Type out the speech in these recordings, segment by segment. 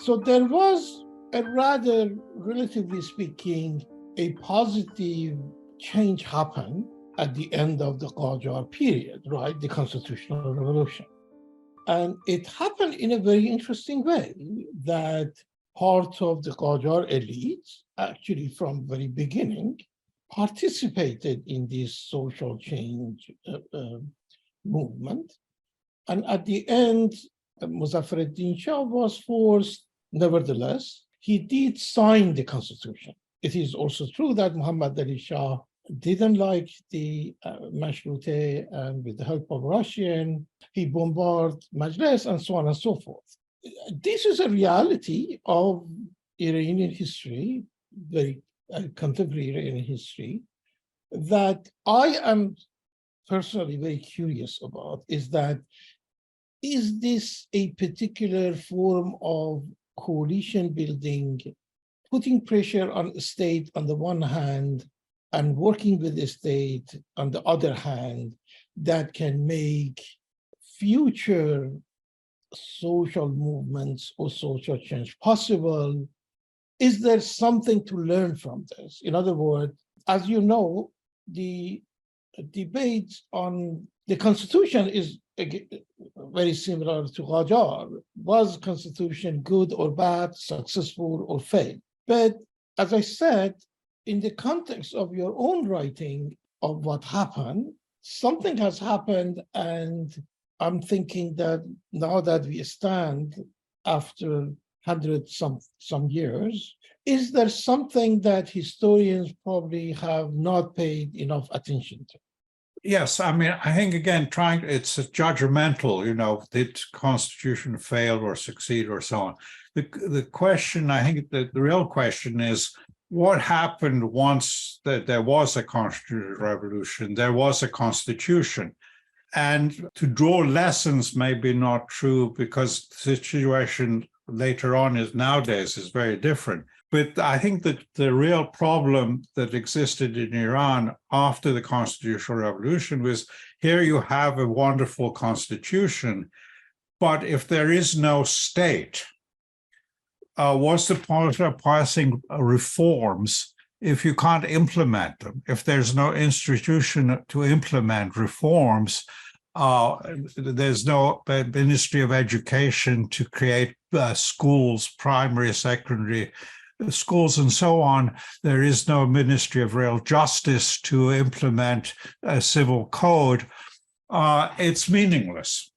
So there was a rather, relatively speaking, a positive change happened at the end of the Qajar period, right? The Constitutional Revolution. And it happened in a very interesting way that part of the Qajar elite, actually from very beginning, participated in this social change movement. And at the end, Muzaffar ad-Din Shah was forced, nevertheless, he did sign the constitution. It is also true that Muhammad Ali Shah didn't like the Mashrute, and with the help of Russian, he bombarded Majlis and so on and so forth. This is a reality of Iranian history, very contemporary Iranian history, that I am personally very curious about, is this a particular form of coalition building, putting pressure on the state on the one hand, and working with the state on the other hand, that can make future social movements or social change possible? Is there something to learn from this? In other words, as you know, the debate on the Constitution is very similar to Qajar. Was Constitution good or bad, successful or failed? But as I said, in the context of your own writing of what happened, something has happened, and I'm thinking that now that we stand after 100 some years, is there something that historians probably have not paid enough attention to? Yes, I mean, I think, again, it's judgmental, did Constitution fail or succeed or so on. The question, I think the real question is, what happened once that there was a constitutional revolution, there was a constitution? And to draw lessons may be not true, because the situation later on nowadays is very different. But I think that the real problem that existed in Iran after the Constitutional Revolution was, here you have a wonderful constitution, but if there is no state, what's the point of passing reforms if you can't implement them? If there's no institution to implement reforms, there's no Ministry of Education to create schools, primary, secondary schools, and so on. There is no Ministry of Real Justice to implement a civil code. It's meaningless.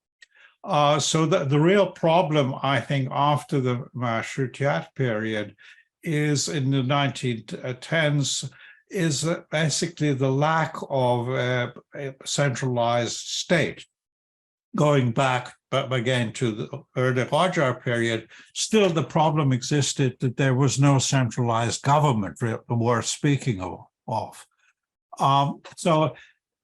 So the real problem, I think, after the Mashrutiyat period is in the 1910s, is basically the lack of a centralized state. Going back, again, to the early Qajar period, still the problem existed that there was no centralized government worth speaking of. So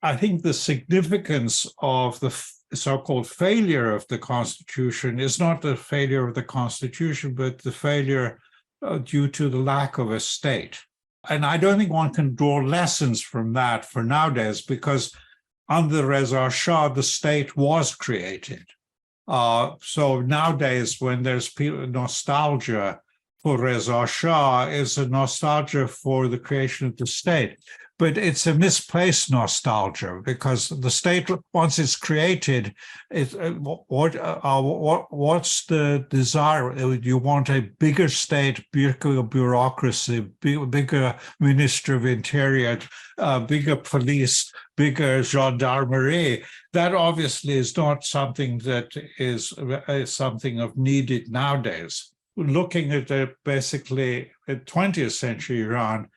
I think the significance of the so-called failure of the Constitution is not the failure of the Constitution, but the failure due to the lack of a state. And I don't think one can draw lessons from that for nowadays, because under Reza Shah, the state was created. So nowadays, when there's nostalgia for Reza Shah, it's a nostalgia for the creation of the state. But it's a misplaced nostalgia, because the state, once it's created, what's the desire? You want a bigger state, bigger bureaucracy, bigger Ministry of Interior, bigger police, bigger gendarmerie. That obviously is not something that is something of needed nowadays. Looking at basically 20th century Iran,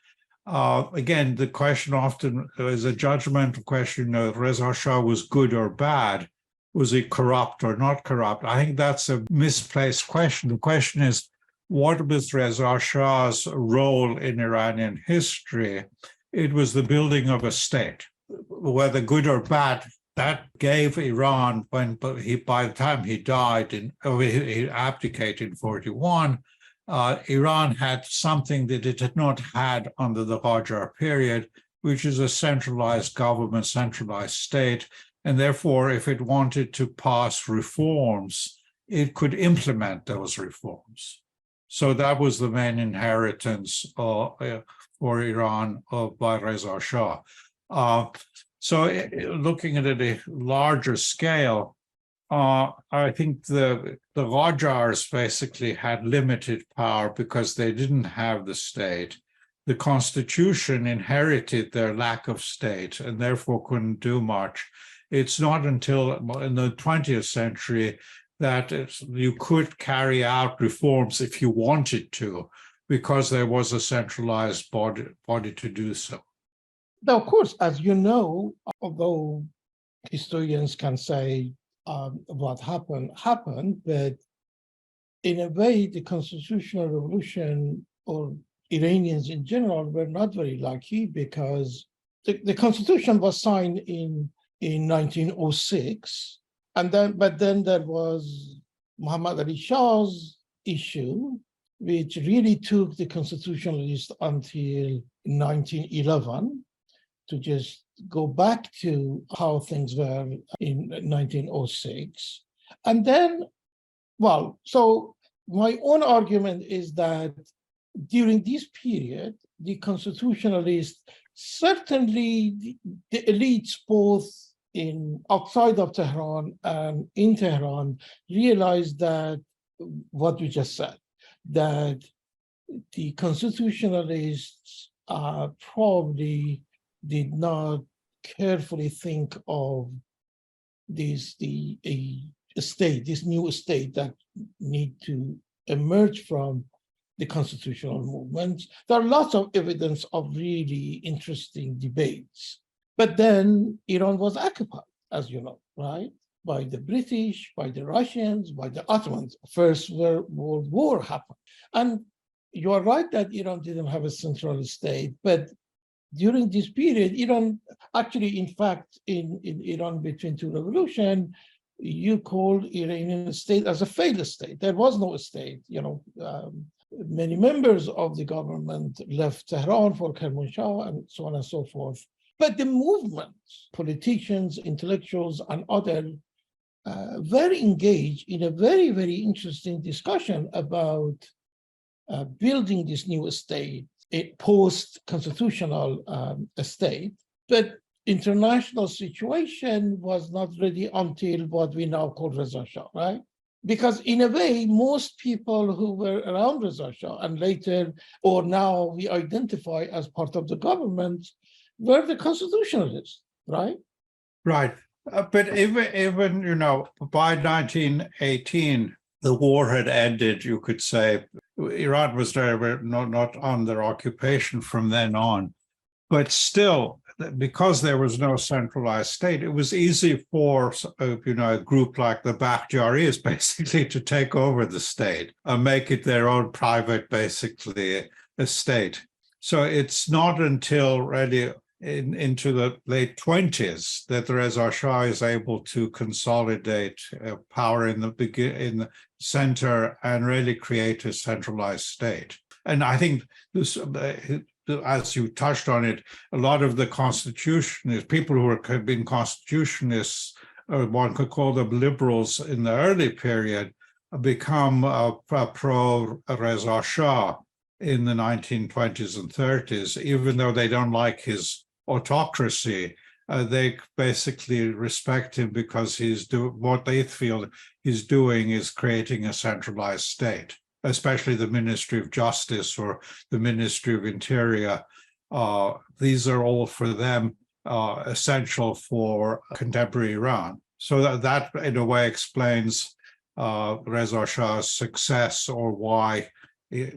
again, the question often is a judgmental question of Reza Shah was good or bad. Was he corrupt or not corrupt? I think that's a misplaced question. The question is, what was Reza Shah's role in Iranian history? It was the building of a state. Whether good or bad, that gave Iran, by the time he died, he abdicated in 41, Iran had something that it had not had under the Qajar period, which is a centralized government, centralized state. And therefore, if it wanted to pass reforms, it could implement those reforms. So that was the main inheritance for Iran by Reza Shah. Looking at it at a larger scale, I think the Qajars basically had limited power because they didn't have the state. The constitution inherited their lack of state and therefore couldn't do much. It's not until in the 20th century that you could carry out reforms if you wanted to, because there was a centralized body to do so. Now, of course, as you know, although historians can say what happened, but in a way, the constitutional revolution, or Iranians in general, were not very lucky, because the constitution was signed in 1906, but then there was Muhammad Ali Shah's issue, which really took the constitutionalists until 1911 to just go back to how things were in 1906. And then, so my own argument is that during this period, the constitutionalists, certainly the elites both outside of Tehran and in Tehran, realized that what you just said, that the constitutionalists probably did not carefully think of this new state that need to emerge from the constitutional movement. There are lots of evidence of really interesting debates. But then Iran was occupied, as you know, right? By the British, by the Russians, by the Ottomans. First World War happened. And you are right that Iran didn't have a central state, but during this period, Iran, actually, in fact, in Iran between two revolutions, you called Iranian state as a failed state. There was no state, many members of the government left Tehran for Kermanshah and so on and so forth. But the movements, politicians, intellectuals, and others very engaged in a very, very interesting discussion about building this new state, a post-constitutional state. But international situation was not ready until what we now call Reza Shah, right? Because in a way, most people who were around Reza Shah and later, or now we identify as part of the government, were the constitutionalists, right? Right. But even, by 1918, the war had ended, you could say. Iran was not under occupation from then on. But still, because there was no centralized state, it was easy for a group like the Bakhtiaris basically to take over the state and make it their own private, basically, estate. So it's not until really into the late 20s that Reza Shah is able to consolidate power in the center and really create a centralized state. And I think this, as you touched on it, a lot of the constitutionists, people who have been constitutionists, or one could call them liberals in the early period, become pro-Reza Shah in the 1920s and 30s, even though they don't like his autocracy. They basically respect him because what they feel he's doing is creating a centralized state, especially the Ministry of Justice or the Ministry of Interior. These are all for them essential for contemporary Iran. So that in a way explains Reza Shah's success, or why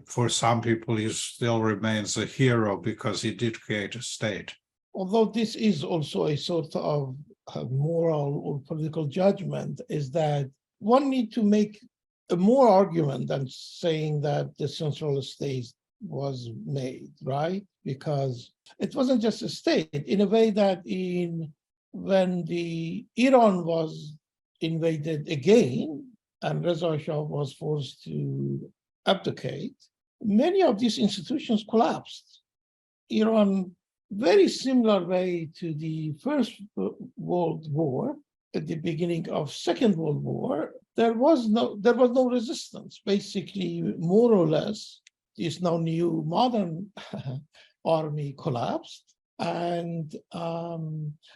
for some people he still remains a hero, because he did create a state. Although this is also a sort of moral or political judgment, is that one need to make a more argument than saying that the central state was made, right? Because it wasn't just a state, in a way that when Iran was invaded again and Reza Shah was forced to abdicate, many of these institutions collapsed. Iran, very similar way to the First World War, at the beginning of Second World War, there was no resistance. Basically, more or less, this now new modern army collapsed, and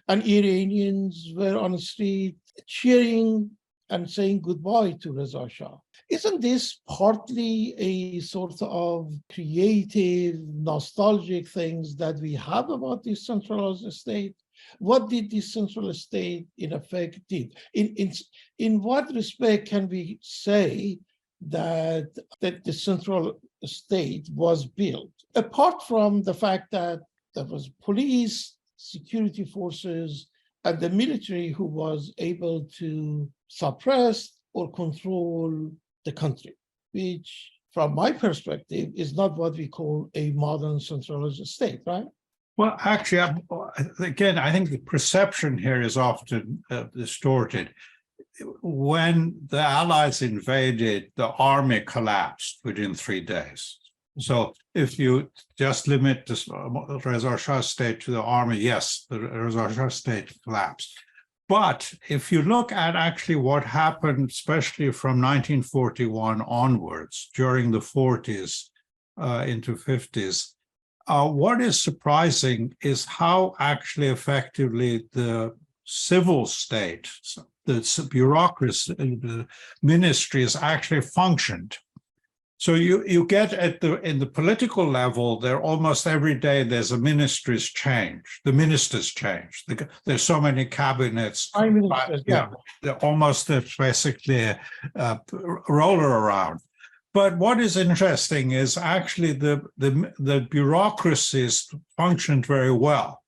Iranians were on the street cheering and saying goodbye to Reza Shah. Isn't this partly a sort of creative, nostalgic things that we have about this centralized state? What did this central state in effect did? In what respect can we say that the central state was built? Apart from the fact that there was police, security forces, and the military who was able to suppress or control the country, which from my perspective is not what we call a modern centralized state, right? Well, actually, again, I think the perception here is often distorted. When the Allies invaded, the army collapsed within 3 days. So if you just limit the Reza Shah state to the army, yes, the Reza Shah state collapsed. But if you look at actually what happened, especially from 1941 onwards, during the 40s into 50s, what is surprising is how actually effectively the civil state, the bureaucracy, the ministries actually functioned. So you get in the political level, there almost every day there's a ministry's change. The ministers change. There's so many cabinets. Almost basically a roller around. But what is interesting is actually the bureaucracies functioned very well.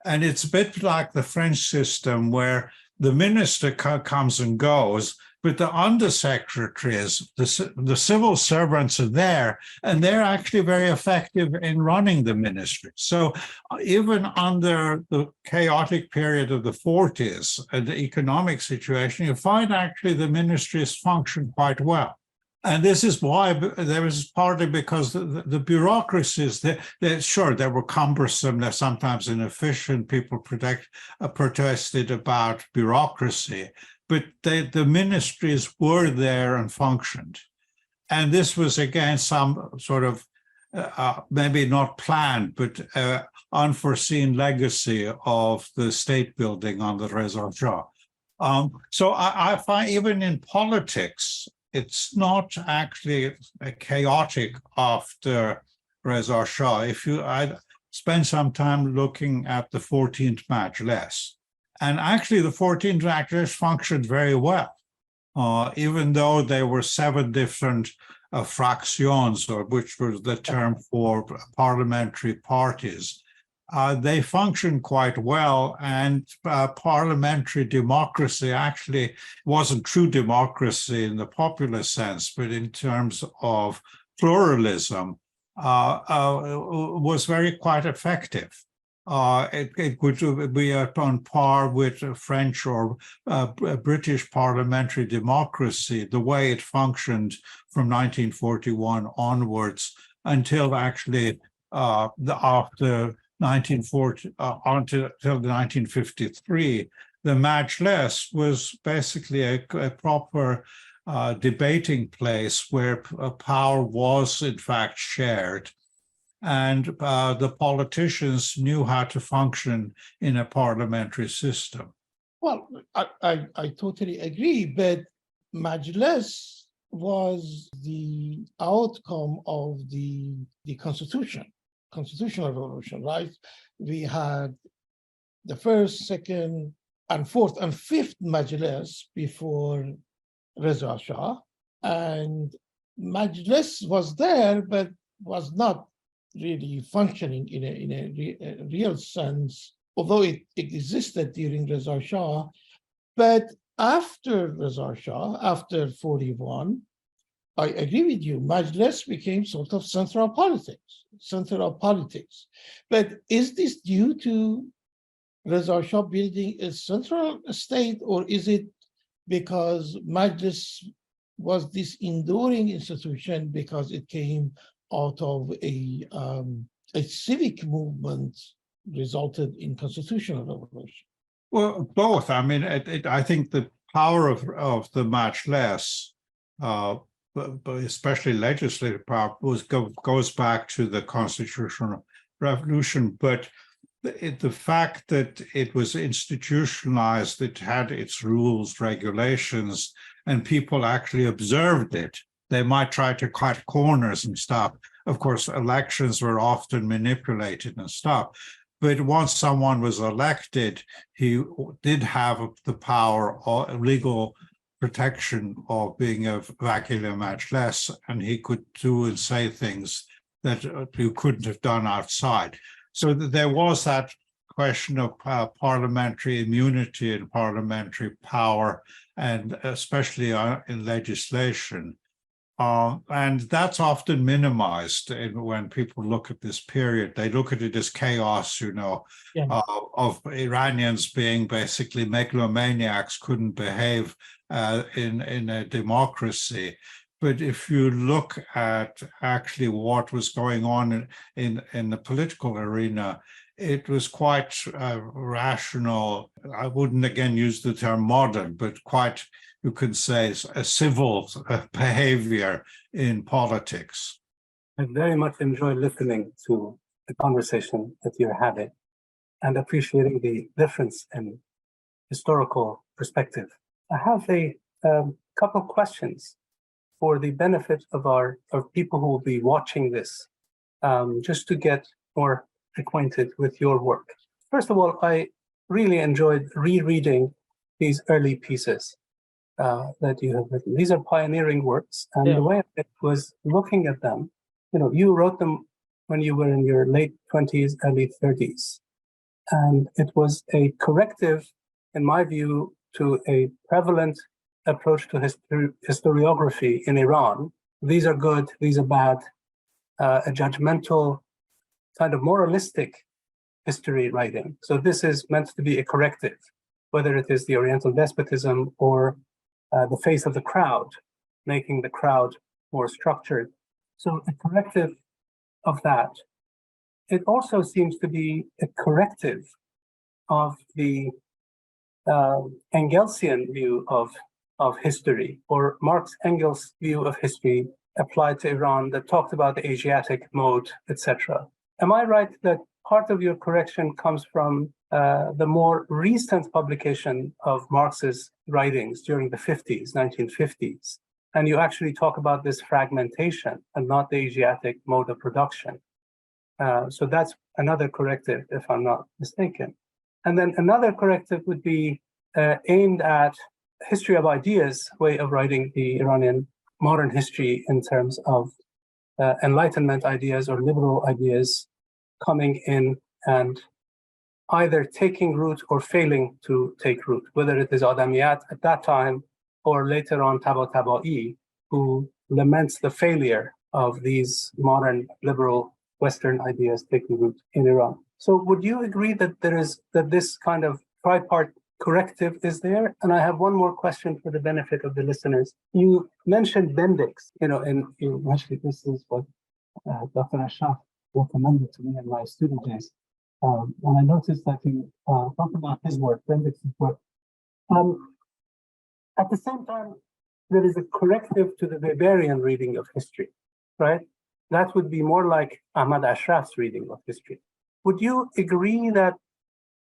And it's a bit like the French system where the minister comes and goes, but the undersecretaries, the civil servants are there, and they're actually very effective in running the ministry. So even under the chaotic period of the 40s and the economic situation, you find actually the ministries function quite well. And this is why there is partly because the bureaucracies, they were cumbersome, they're sometimes inefficient. People protested about bureaucracy, but the ministries were there and functioned. And this was, again, some sort of maybe not planned, but unforeseen legacy of the state building under Reza Shah. So I find even in politics, it's not actually chaotic after Reza Shah. I spent some time looking at the 14th Majlis, and actually the 14th Majlis functioned very well, even though there were 7 different fractions, or which was the term for parliamentary parties. They functioned quite well, and parliamentary democracy actually wasn't true democracy in the popular sense, but in terms of pluralism, was quite effective. It would be on par with French or British parliamentary democracy, the way it functioned from 1941 onwards until actually after 1940 until 1953, the Majlis was basically a proper debating place where power was in fact shared, and the politicians knew how to function in a parliamentary system. Well, I totally agree, but Majlis was the outcome of the constitutional revolution, right? We had the first, second, and fourth, and fifth Majlis before Reza Shah, and Majlis was there, but was not really functioning in a real sense, although it existed during Reza Shah. But after Reza Shah, after 41, I agree with you, Majlis became sort of central politics. But is this due to Reza Shah building a central state, or is it because Majlis was this enduring institution because it came out of a civic movement resulted in constitutional revolution? Well, both. I mean, I think the power of the Majlis, but especially legislative power, goes back to the constitutional revolution. But the fact that it was institutionalized, it had its rules, regulations, and people actually observed it. They might try to cut corners and stuff. Of course, elections were often manipulated and stuff. But once someone was elected, he did have the power or legal protection of being a Vakil Majlis, and he could do and say things that you couldn't have done outside. So there was that question of parliamentary immunity and parliamentary power, and especially in legislation. And that's often minimized when people look at this period. They look at it as chaos, of Iranians being basically megalomaniacs, couldn't behave in a democracy. But if you look at actually what was going on in the political arena, it was quite rational. I wouldn't again use the term modern, but quite, you could say, a civil behavior in politics. I very much enjoy listening to the conversation that you're having and appreciating the difference in historical perspective. I have a couple of questions for the benefit of people who will be watching this, just to get more acquainted with your work. First of all, I really enjoyed rereading these early pieces that you have written. These are pioneering works, and the way I was looking at them, you wrote them when you were in your late 20s, early 30s, and it was a corrective, in my view, to a prevalent approach to historiography in Iran. These are good, these are bad, a judgmental, kind of moralistic history writing. So this is meant to be a corrective, whether it is the Oriental despotism or the face of the crowd, making the crowd more structured. So a corrective of that. It also seems to be a corrective of the Engelsian view of history, or Marx Engels' view of history applied to Iran that talked about the Asiatic mode, etc. Am I right that part of your correction comes from the more recent publication of Marx's writings during the 1950s, and you actually talk about this fragmentation and not the Asiatic mode of production? So that's another corrective, if I'm not mistaken. And then another corrective would be aimed at history of ideas, way of writing the Iranian modern history in terms of Enlightenment ideas or liberal ideas coming in and either taking root or failing to take root, whether it is Adamiyat at that time or later on Tabatabai, who laments the failure of these modern liberal Western ideas taking root in Iran. So would you agree that this kind of tripart corrective is there? And I have one more question for the benefit of the listeners. You mentioned Bendix, and actually this is what Dr. Ashraf recommended to me in my student days. And I noticed that you talked about his work, Bendix's work. At the same time, there is a corrective to the Weberian reading of history, right? That would be more like Ahmad Ashraf's reading of history. Would you agree that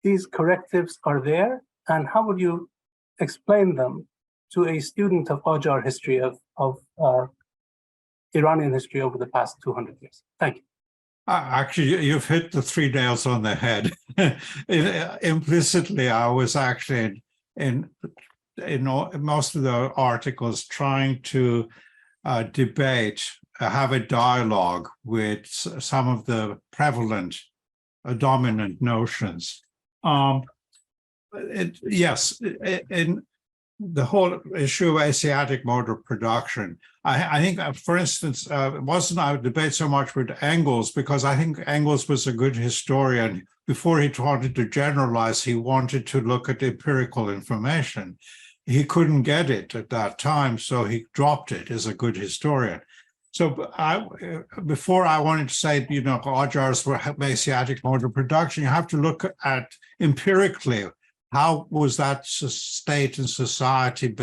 these correctives are there? And how would you explain them to a student of Qajar history, of Iranian history over the past 200 years? Thank you. Actually, you've hit the three nails on the head. Implicitly, I was actually in most of the articles trying to debate, have a dialogue with some of the prevalent, dominant notions. Yes, in the whole issue of Asiatic mode of production, I think, for instance, it wasn't a debate so much with Engels, because I think Engels was a good historian. Before he wanted to generalize, he wanted to look at empirical information. He couldn't get it at that time, so he dropped it as a good historian. So before I wanted to say, Qajars were Asiatic mode of production, you have to look at empirically how was that state and society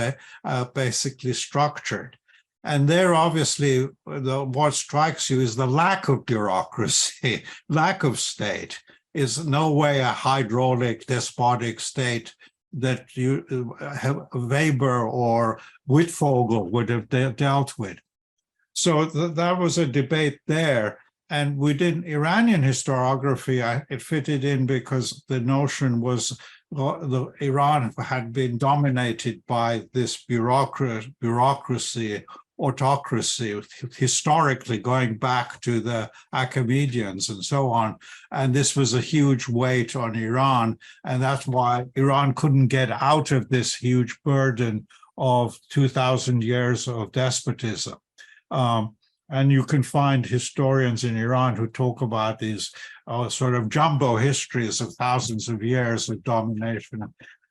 basically structured? And there, obviously, what strikes you is the lack of bureaucracy, lack of state. Is no way a hydraulic, despotic state that Weber or Wittfogel would have dealt with. So that was a debate there. And within Iranian historiography, it fitted in because the notion was Iran had been dominated by this bureaucracy, autocracy, historically going back to the Achaemenians and so on. And this was a huge weight on Iran. And that's why Iran couldn't get out of this huge burden of 2,000 years of despotism. And you can find historians in Iran who talk about these sort of jumbo histories of thousands of years of domination.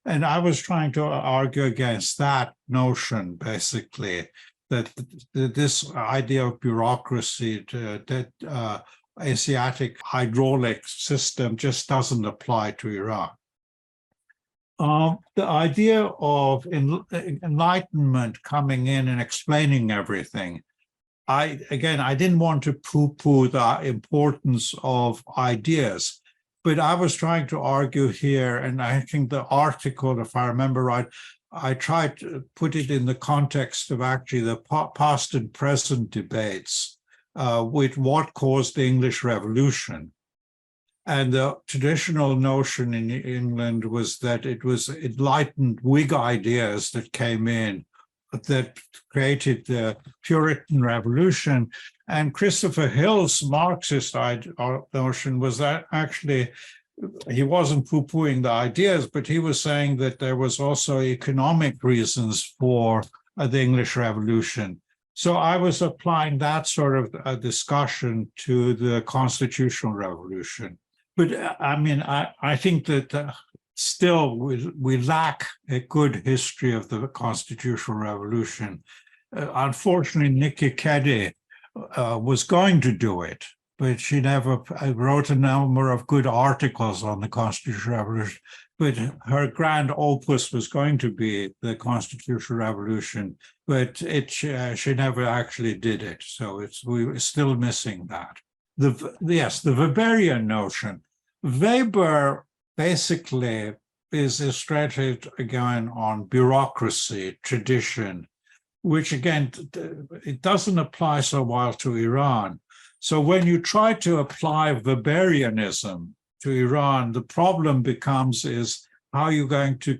And I was trying to argue against that notion, basically, that this idea of bureaucracy, that Asiatic hydraulic system just doesn't apply to Iran. The idea of enlightenment coming in and explaining everything, I didn't want to poo-poo the importance of ideas, but I was trying to argue here, and I think the article, if I remember right, I tried to put it in the context of actually the past and present debates with what caused the English Revolution. And the traditional notion in England was that it was enlightened Whig ideas that came in that created the Puritan Revolution. And Christopher Hill's Marxist notion was that actually he wasn't poo-pooing the ideas, but he was saying that there was also economic reasons for the English Revolution. So I was applying that sort of a discussion to the Constitutional Revolution. But I mean, I think that still we lack a good history of the Constitutional Revolution. Unfortunately, Nikki Keddie was going to do it, but she never wrote a number of good articles on the Constitutional Revolution. But her grand opus was going to be the Constitutional Revolution, but she never actually did it. So we're still missing that. The Weberian notion. Weber basically is illustrated again on bureaucracy, tradition, which again, it doesn't apply so well to Iran. So when you try to apply Weberianism to Iran, the problem becomes is how you're going to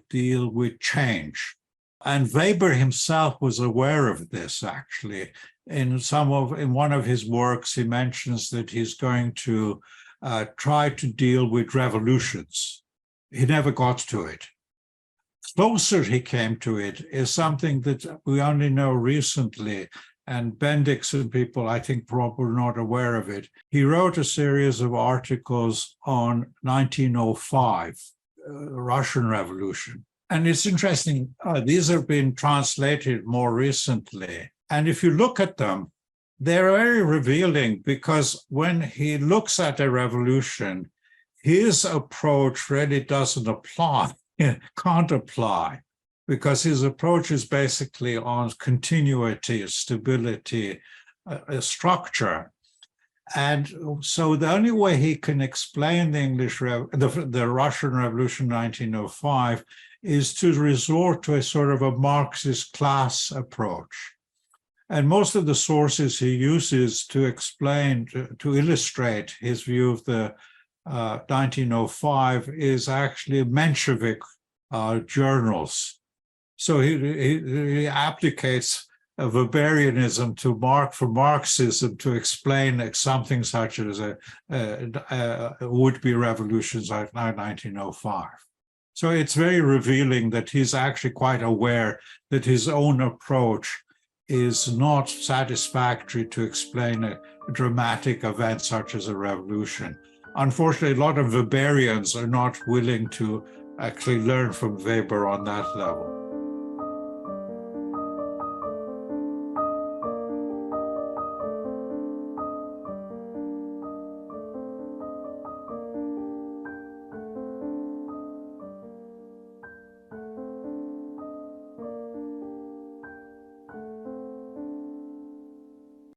deal with change. And Weber himself was aware of this, actually. In one of his works, he mentions that he's going to try to deal with revolutions. He never got to it. Closer he came to it is something that we only know recently, and Bendix and people, I think, probably not aware of it. He wrote a series of articles on 1905, Russian Revolution. And it's interesting, these have been translated more recently. And if you look at them, they're very revealing, because when he looks at a revolution, his approach really doesn't apply, can't apply, because his approach is basically on continuity, stability, structure. And so the only way he can explain the Russian Revolution 1905 is to resort to a sort of a Marxist class approach. And most of the sources he uses to explain, to illustrate his view of the 1905 is actually Menshevik journals. So he applicates Weberianism for Marxism to explain something such as would-be revolutions like 1905. So it's very revealing that he's actually quite aware that his own approach is not satisfactory to explain a dramatic event such as a revolution. Unfortunately, a lot of Weberians are not willing to actually learn from Weber on that level.